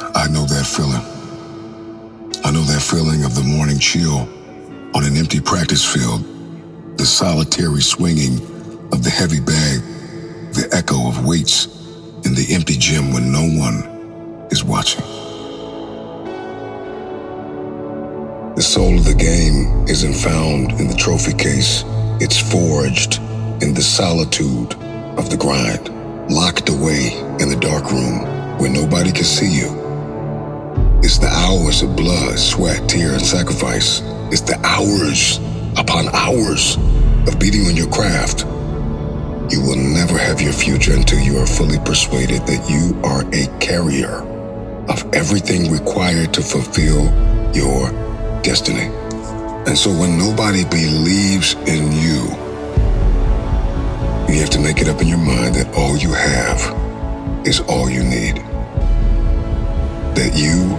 I know that feeling. I know that feeling of the morning chill on an empty practice field, the solitary swinging of the heavy bag, the echo of weights in the empty gym when no one is watching. The soul of the game isn't found in the trophy case. It's forged in the solitude of the grind, locked away in the dark room where nobody can see you. It's the hours of blood, sweat, tear, and sacrifice. It's the hours upon hours of beating on your craft. You will never have your future until you are fully persuaded that you are a carrier of everything required to fulfill your destiny. And so when nobody believes in you, you have to make it up in your mind that all you have is all you need. That you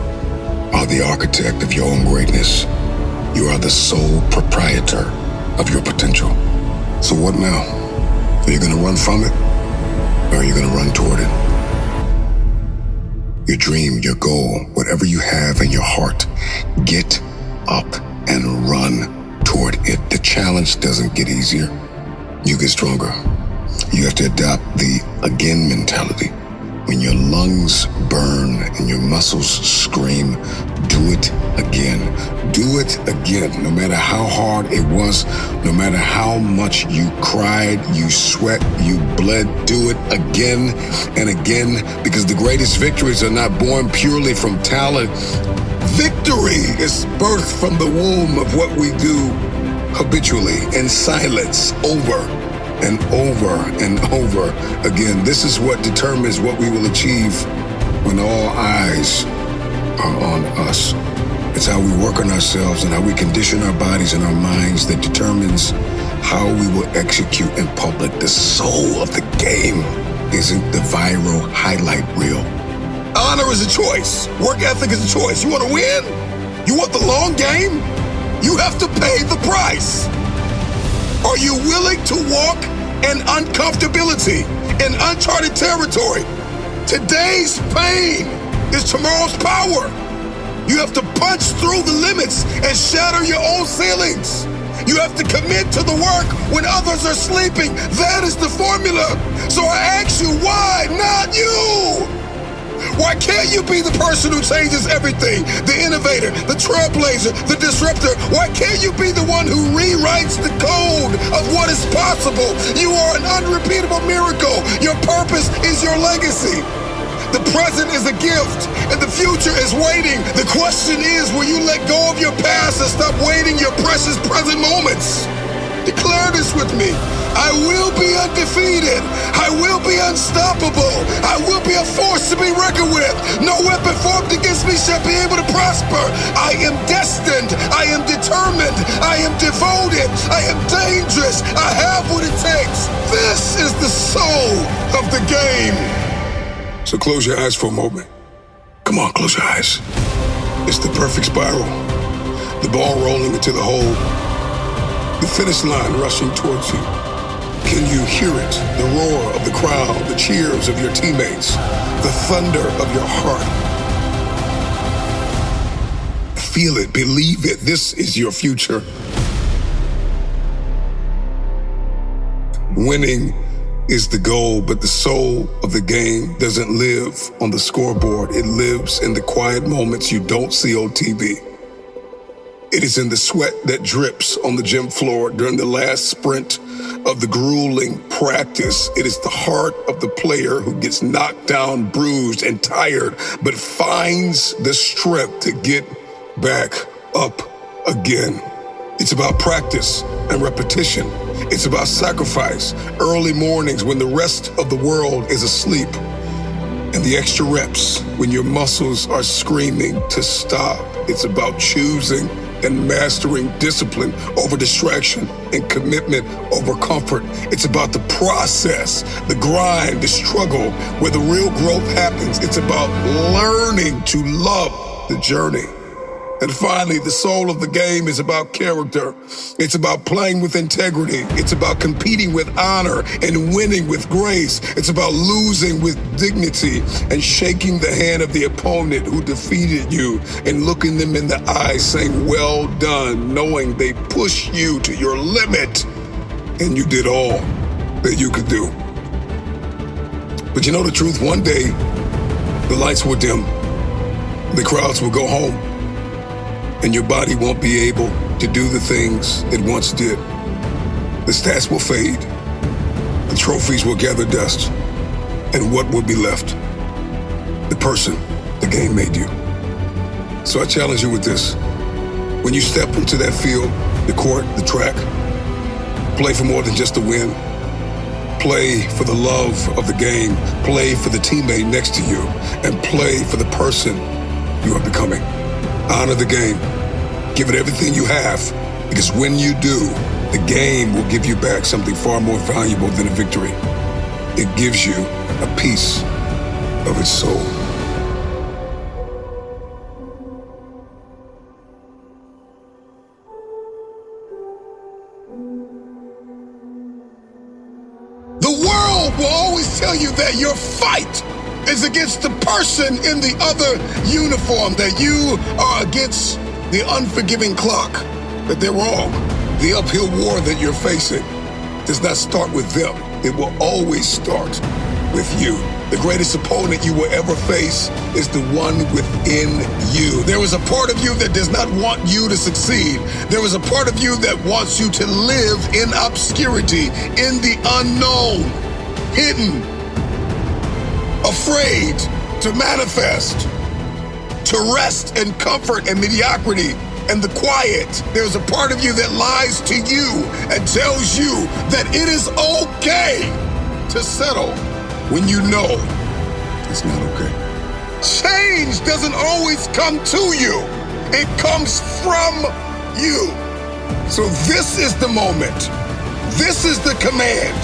are the architect of your own greatness. You are the sole proprietor of your potential. So what now? Are you going to run from it? Or are you going to run toward it? Your dream, your goal, whatever you have in your heart, get up and run toward it. The challenge doesn't get easier. You get stronger. You have to adopt the again mentality. When your lungs burn and your muscles scream, do it again. Do it again. No matter how hard it was, no matter how much you cried, you sweat, you bled, do it again and again, because the greatest victories are not born purely from talent. Victory is birthed from the womb of what we do habitually in silence, over and over and over again. This is what determines what we will achieve when all eyes are on us. It's how we work on ourselves and how we condition our bodies and our minds that determines how we will execute in public. The soul of the game isn't the viral highlight reel. Honor is a choice. Work ethic is a choice. You want to win? You want the long game? You have to pay the price. Are you willing to walk in uncomfortability, in uncharted territory? Today's pain is tomorrow's power. You have to punch through the limits and shatter your own ceilings. You have to commit to the work when others are sleeping. That is the formula. So I ask you, why not you? Why can't you be the person who changes everything? The innovator, the trailblazer, the disruptor. Why can't you be the one who rewrites the code of what is possible? You are an unrepeatable miracle. Your purpose is your legacy. The present is a gift, and the future is waiting. The question is, will you let go of your past and stop waiting your precious present moments? Declare this with me. I will be undefeated. I will be unstoppable. I will be a force to be reckoned with. No weapon formed against me shall be able to prosper. I am destined. I am determined. I am devoted. I am dangerous. I have what it takes. This is the soul of the game. So close your eyes for a moment. Come on, close your eyes. It's the perfect spiral. The ball rolling into the hole. The finish line rushing towards you. Can you hear it? The roar of the crowd, the cheers of your teammates, the thunder of your heart. Feel it, believe it. This is your future. Winning is the goal, but the soul of the game doesn't live on the scoreboard. It lives in the quiet moments you don't see on TV. It is in the sweat that drips on the gym floor during the last sprint of the grueling practice. It is the heart of the player who gets knocked down, bruised, and tired, but finds the strength to get back up again. It's about practice and repetition. It's about sacrifice, early mornings when the rest of the world is asleep, and the extra reps when your muscles are screaming to stop. It's about choosing and mastering discipline over distraction and commitment over comfort. It's about the process, the grind, the struggle, where the real growth happens. It's about learning to love the journey And finally, the soul of the game is about character. It's about playing with integrity. It's about competing with honor and winning with grace. It's about losing with dignity and shaking the hand of the opponent who defeated you and looking them in the eyes saying, well done, knowing they pushed you to your limit and you did all that you could do. But you know the truth, one day the lights will dim, the crowds will go home, and your body won't be able to do the things it once did. The stats will fade, the trophies will gather dust, and what will be left? The person the game made you. So I challenge you with this. When you step into that field, the court, the track, play for more than just a win. Play for the love of the game, play for the teammate next to you, and play for the person you are becoming. Honor the game. Give it everything you have, because when you do, the game will give you back something far more valuable than a victory. It gives you a piece of its soul. The world will always tell you that your fight is against the person in the other uniform, that you are against the unforgiving clock, that they're wrong. The uphill war that you're facing does not start with them. It will always start with you. The greatest opponent you will ever face is the one within you. There is a part of you that does not want you to succeed. There is a part of you that wants you to live in obscurity, in the unknown, hidden, afraid to manifest, to rest in comfort and mediocrity and the quiet. There's a part of you that lies to you and tells you that it is okay to settle when you know it's not okay. Change doesn't always come to you. It comes from you. So this is the moment. This is the command.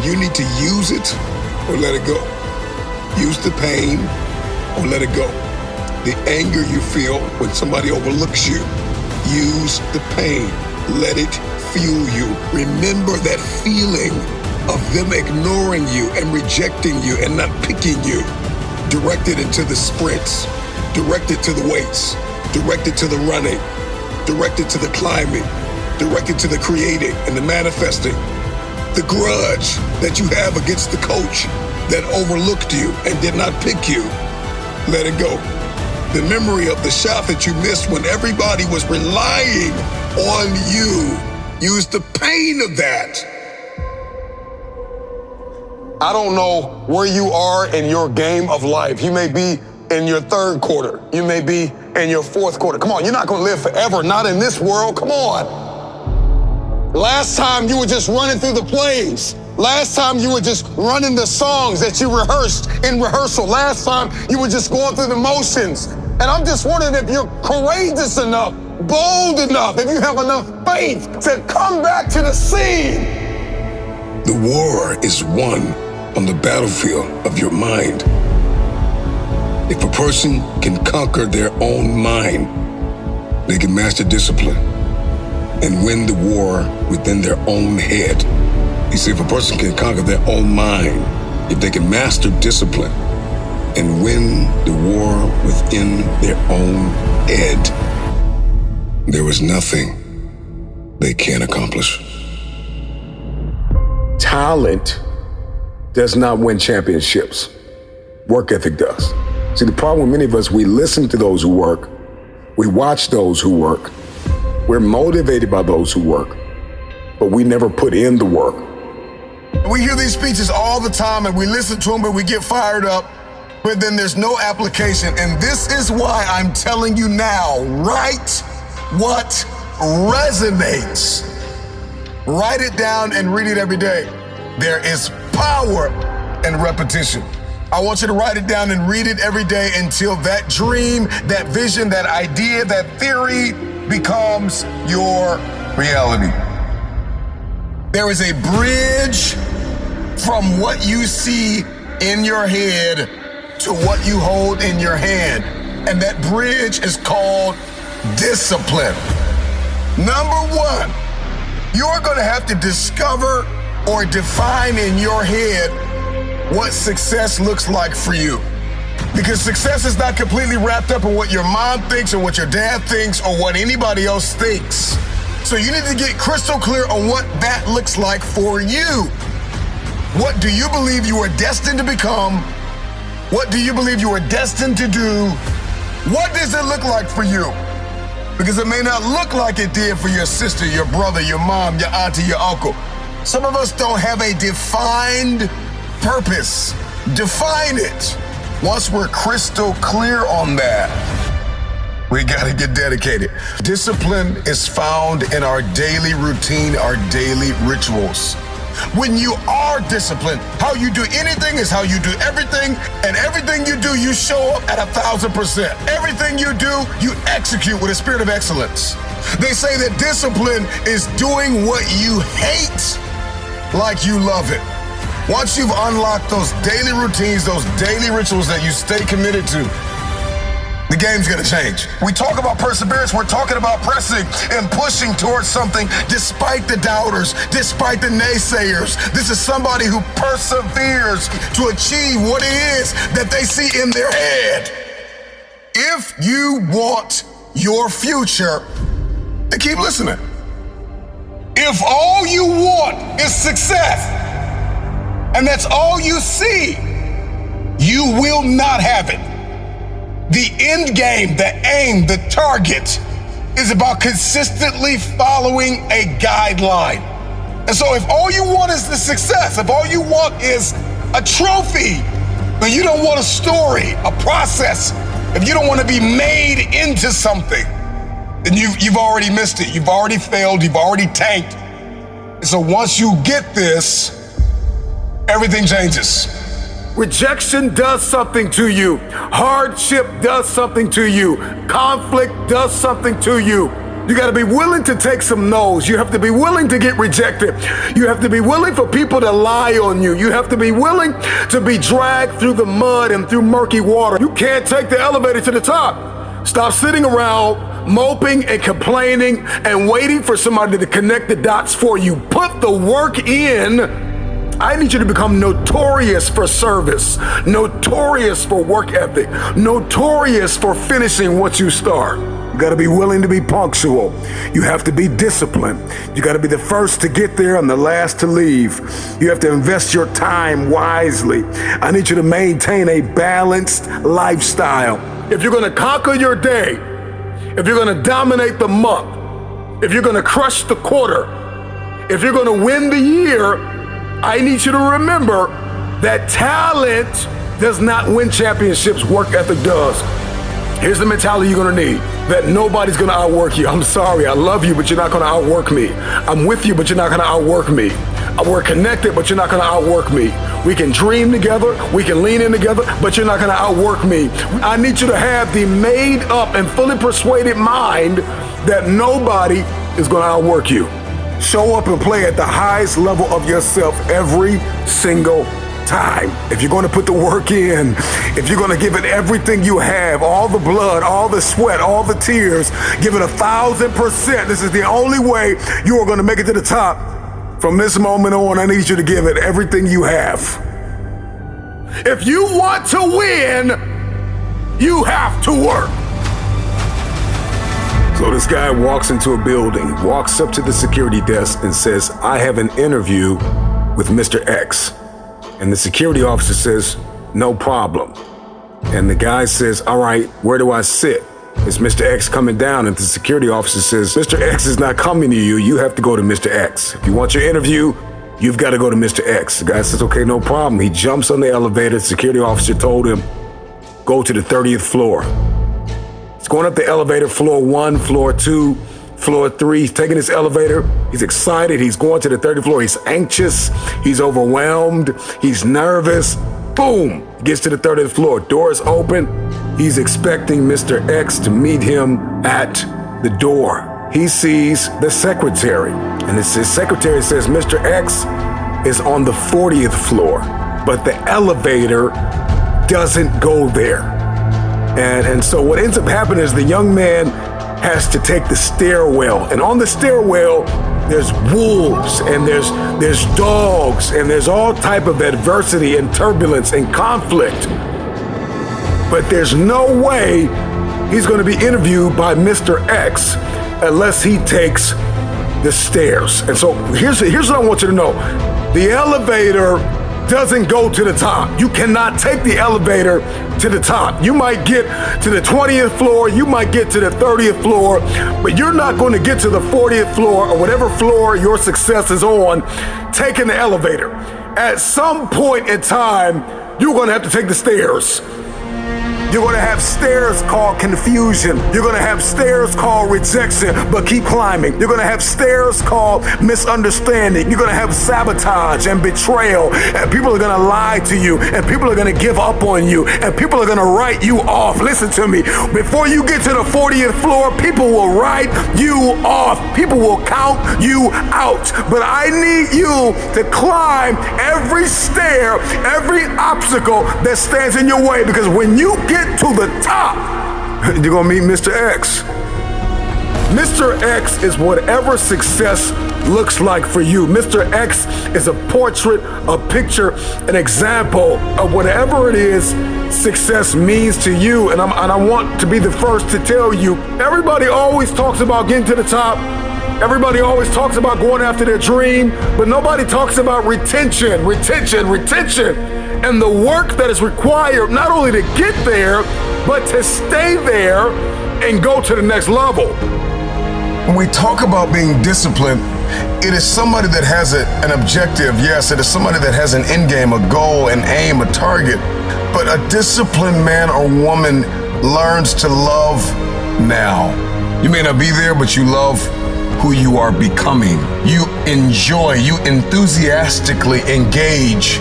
You need to use it or let it go. Use the pain or let it go. The anger you feel when somebody overlooks you, use the pain. Let it fuel you. Remember that feeling of them ignoring you and rejecting you and not picking you. Direct it into the sprints. Direct it to the weights. Direct it to the running. Direct it to the climbing. Direct it to the creating and the manifesting. The grudge that you have against the coach that overlooked you and did not pick you, let it go. The memory of the shot that you missed when everybody was relying on you, use the pain of that. I don't know where you are in your game of life. You may be in your third quarter. You may be in your fourth quarter. Come on, you're not gonna live forever, not in this world, come on. Last time you were just running through the plays. Last time you were just running the songs that you rehearsed in rehearsal. Last time you were just going through the motions. And I'm just wondering if you're courageous enough, bold enough, if you have enough faith to come back to the scene. The war is won on the battlefield of your mind. If a person can conquer their own mind, they can master discipline and win the war within their own head. You see, if a person can conquer their own mind, if they can master discipline and win the war within their own head, there is nothing they can't accomplish. Talent does not win championships. Work ethic does. See, the problem with many of us, we listen to those who work, we watch those who work, we're motivated by those who work, but we never put in the work. We hear these speeches all the time and we listen to them, but we get fired up, but then there's no application. And this is why I'm telling you now, write what resonates. Write it down and read it every day. There is power in repetition. I want you to write it down and read it every day until that dream, that vision, that idea, that theory becomes your reality. There is a bridge from what you see in your head to what you hold in your hand. And that bridge is called discipline. Number one, you're going to have to discover or define in your head what success looks like for you. Because success is not completely wrapped up in what your mom thinks or what your dad thinks or what anybody else thinks. So you need to get crystal clear on what that looks like for you. What do you believe you are destined to become? What do you believe you are destined to do? What does it look like for you? Because it may not look like it did for your sister, your brother, your mom, your auntie, your uncle. Some of us don't have a defined purpose. Define it. Once we're crystal clear on that, we gotta get dedicated. Discipline is found in our daily routine, our daily rituals. When you are disciplined, how you do anything is how you do everything, and everything you do, you show up at 1,000%. Everything you do, you execute with a spirit of excellence. They say that discipline is doing what you hate like you love it. Once you've unlocked those daily routines, those daily rituals that you stay committed to, the game's gonna change. We talk about perseverance, we're talking about pressing and pushing towards something despite the doubters, despite the naysayers. This is somebody who perseveres to achieve what it is that they see in their head. If you want your future, then keep listening. If all you want is success, and that's all you see, you will not have it. The end game, the aim, the target is about consistently following a guideline. And so if all you want is the success, if all you want is a trophy, but you don't want a story, a process, if you don't want to be made into something, then you've already missed it. You've already failed. You've already tanked. And so once you get this, everything changes. Rejection does something to you. Hardship does something to you. Conflict does something to you. You got to be willing to take some no's. You have to be willing to get rejected. You have to be willing for people to lie on you. You have to be willing to be dragged through the mud and through murky water. You can't take the elevator to the top. Stop sitting around moping and complaining and waiting for somebody to connect the dots for you. Put the work in. I need you to become notorious for service, notorious for work ethic, notorious for finishing what you start. You gotta be willing to be punctual. You have to be disciplined. You gotta be the first to get there and the last to leave. You have to invest your time wisely. I need you to maintain a balanced lifestyle. If you're gonna conquer your day, if you're gonna dominate the month, if you're gonna crush the quarter, if you're gonna win the year, I need you to remember that talent does not win championships, work ethic does. Here's the mentality you're gonna need, that nobody's gonna outwork you. I'm sorry, I love you, but you're not gonna outwork me. I'm with you, but you're not gonna outwork me. We're connected, but you're not gonna outwork me. We can dream together, we can lean in together, but you're not gonna outwork me. I need you to have the made up and fully persuaded mind that nobody is gonna outwork you. Show up and play at the highest level of yourself every single time. If you're going to put the work in, if you're going to give it everything you have, all the blood, all the sweat, all the tears, give it 1,000%. This is the only way you are going to make it to the top. From this moment on, I need you to give it everything you have. If you want to win, you have to work. So this guy walks into a building, walks up to the security desk and says, I have an interview with Mr. X. And the security officer says, no problem. And the guy says, all right, where do I sit? Is Mr. X coming down? And the security officer says, Mr. X is not coming to you. You have to go to Mr. X. If you want your interview, you've got to go to Mr. X. The guy says, okay, no problem. He jumps on the elevator. The security officer told him, go to the 30th floor. He's going up the elevator, floor 1, floor 2, floor 3. He's taking his elevator. He's excited. He's going to the 30th floor. He's anxious. He's overwhelmed. He's nervous. Boom! He gets to the 30th floor. Doors open. He's expecting Mr. X to meet him at the door. He sees the secretary. And his secretary says, Mr. X is on the 40th floor, but the elevator doesn't go there. And so what ends up happening is the young man has to take the stairwell. And on the stairwell, there's wolves and there's dogs and there's all type of adversity and turbulence and conflict. But there's no way he's going to be interviewed by Mr. X unless he takes the stairs. And so here's what I want you to know. The elevator doesn't go to the top. You cannot take the elevator to the top. You might get to the 20th floor, you might get to the 30th floor, but you're not going to get to the 40th floor or whatever floor your success is on taking the elevator. At some point in time, you're going to have to take the stairs. You're going to have stairs called confusion. You're going to have stairs called rejection, but keep climbing. You're going to have stairs called misunderstanding. You're going to have sabotage and betrayal, and people are going to lie to you, and people are going to give up on you, and people are going to write you off. Listen to me. Before you get to the 40th floor, people will write you off. People will count you out. But I need you to climb every stair, every obstacle that stands in your way, because when you get to the top, you're gonna meet Mr. X. Mr. X is whatever success looks like for you. Mr. X is a portrait, a picture, an example of whatever it is success means to you. And I want to be the first to tell you, everybody always talks about getting to the top. Everybody always talks about going after their dream, but nobody talks about retention, and the work that is required not only to get there, but to stay there and go to the next level. When we talk about being disciplined, it is somebody that has an objective. Yes, it is somebody that has an end game, a goal, an aim, a target. But a disciplined man or woman learns to love now. You may not be there, but you love who you are becoming. You enjoy, you enthusiastically engage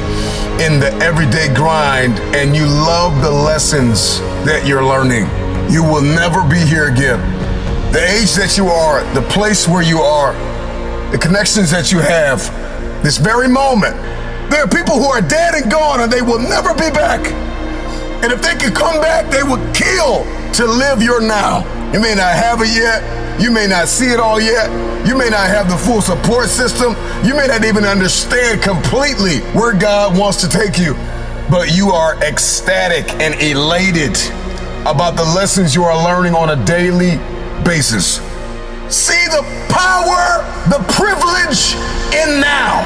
in the everyday grind, and you love the lessons that you're learning. You will never be here again. The age that you are, the place where you are, the connections that you have, this very moment, there are people who are dead and gone and they will never be back. And if they could come back, they would kill to live your now. You may not have it yet. You may not see it all yet. You may not have the full support system. You may not even understand completely where God wants to take you. But you are ecstatic and elated about the lessons you are learning on a daily basis. See the power, the privilege in now.